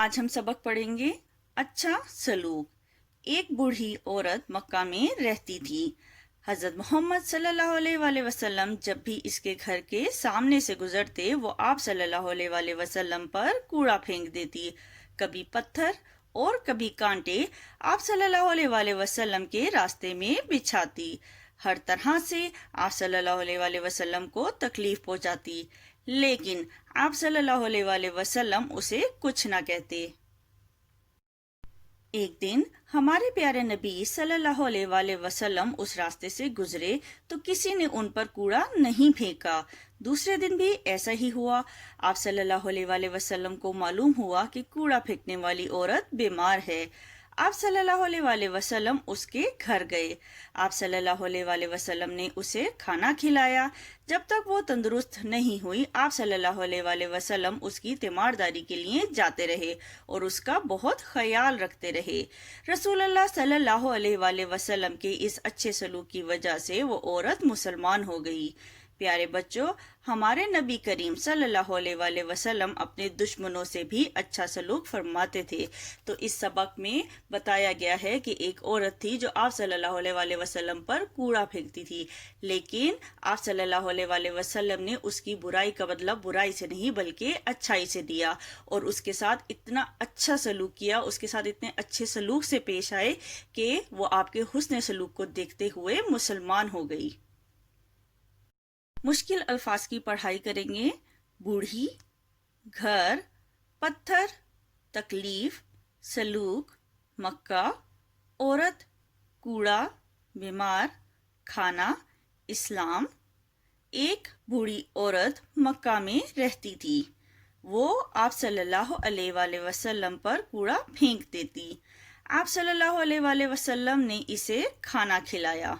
آج ہم سبق پڑھیں گے اچھا سلوک۔ ایک بوڑھی عورت مکہ میں رہتی تھی۔ حضرت محمد صلی اللہ علیہ وآلہ وسلم جب بھی اس کے گھر کے سامنے سے گزرتے وہ آپ صلی اللہ علیہ وآلہ وسلم پر کوڑا پھینک دیتی، کبھی پتھر اور کبھی کانٹے آپ صلی اللہ علیہ وآلہ وسلم کے راستے میں بچھاتی، ہر طرح سے آپ صلی اللہ علیہ وآلہ وسلم کو تکلیف پہنچاتی، لیکن آپ صلی اللہ علیہ وآلہ وسلم اسے کچھ نہ کہتے۔ ایک دن ہمارے پیارے نبی صلی اللہ علیہ وآلہ وسلم اس راستے سے گزرے تو کسی نے ان پر کوڑا نہیں پھینکا۔ دوسرے دن بھی ایسا ہی ہوا۔ آپ صلی اللہ علیہ وآلہ وسلم کو معلوم ہوا کہ کوڑا پھینکنے والی عورت بیمار ہے۔ آپ صلی اللہ علیہ وآلہ وسلم اس کے گھر گئے۔ آپ صلی اللہ علیہ وآلہ وسلم نے اسے کھانا کھلایا۔ جب تک وہ تندرست نہیں ہوئی آپ صلی اللہ علیہ وآلہ وسلم اس کی تیمارداری کے لیے جاتے رہے اور اس کا بہت خیال رکھتے رہے۔ رسول اللہ صلی اللہ علیہ وآلہ وسلم کے اس اچھے سلوک کی وجہ سے وہ عورت مسلمان ہو گئی۔ پیارے بچوں، ہمارے نبی کریم صلی اللہ علیہ وآلہ وسلم اپنے دشمنوں سے بھی اچھا سلوک فرماتے تھے۔ تو اس سبق میں بتایا گیا ہے کہ ایک عورت تھی جو آپ صلی اللہ علیہ وآلہ وسلم پر کوڑا پھینکتی تھی، لیکن آپ صلی اللہ علیہ وآلہ وسلم نے اس کی برائی کا بدلہ برائی سے نہیں بلکہ اچھائی سے دیا، اور اس کے ساتھ اتنا اچھا سلوک کیا، اس کے ساتھ اتنے اچھے سلوک سے پیش آئے کہ وہ آپ کے حسن سلوک کو دیکھتے ہوئے مسلمان ہو گئی۔ مشکل الفاظ کی پڑھائی کریں گے۔ بوڑھی، گھر، پتھر، تکلیف، سلوک، مکہ، عورت، کوڑا، بیمار، کھانا، اسلام۔ ایک بوڑھی عورت مکہ میں رہتی تھی۔ وہ آپ صلی اللہ علیہ وآلہ وسلم پر کوڑا پھینک دیتی۔ آپ صلی اللہ علیہ وآلہ وسلم نے اسے کھانا کھلایا۔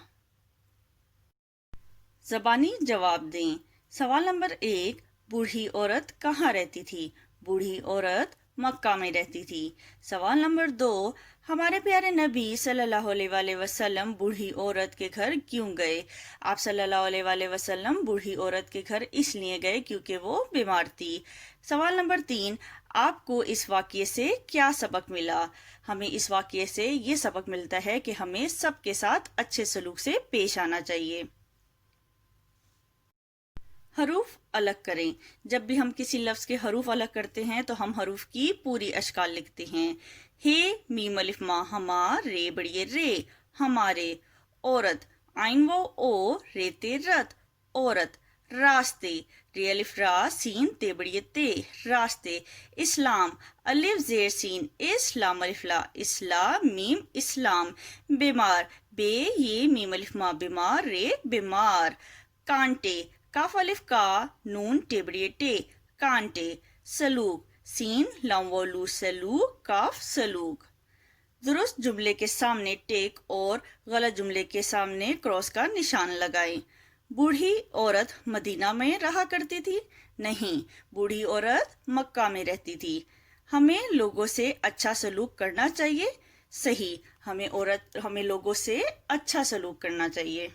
زبانی جواب دیں۔ سوال نمبر 1، بوڑھی عورت کہاں رہتی تھی؟ بوڑھی عورت مکہ میں رہتی تھی۔ سوال نمبر 2، ہمارے پیارے نبی صلی اللہ علیہ وآلہ وسلم بوڑھی عورت کے گھر کیوں گئے؟ آپ صلی اللہ علیہ وآلہ وسلم بوڑھی عورت کے گھر اس لیے گئے کیونکہ وہ بیمار تھی۔ سوال نمبر 3، آپ کو اس واقعے سے کیا سبق ملا؟ ہمیں اس واقعے سے یہ سبق ملتا ہے کہ ہمیں سب کے ساتھ اچھے سلوک سے پیش آنا چاہیے۔ حروف الگ کریں۔ جب بھی ہم کسی لفظ کے حروف الگ کرتے ہیں تو ہم حروف کی پوری اشکال لکھتے ہیں۔ ہے میم الف ما ہما، رے بڑیے رے ہمارے۔ عورت عین و او رے تے رت عورت۔ راستے رے الف را سین تے بڑیے تے راستے۔ اسلام الف زیر سین اس لام الف لا اسلام میم اسلام۔ بیمار بے یہ میم الف ما بیمار رے بیمار۔ کانٹے کاف الف کا نون ٹیبڑیے ٹے کانٹے۔ سلوک سین لام و لو سلوک کاف سلوک۔ درست جملے کے سامنے ٹیک اور غلط جملے کے سامنے کراس کا نشان لگائیں۔ بوڑھی عورت مدینہ میں رہا کرتی تھی؟ نہیں، بوڑھی عورت مکہ میں رہتی تھی۔ ہمیں لوگوں سے اچھا سلوک کرنا چاہیے؟ صحیح، ہمیں لوگوں سے اچھا سلوک کرنا چاہیے۔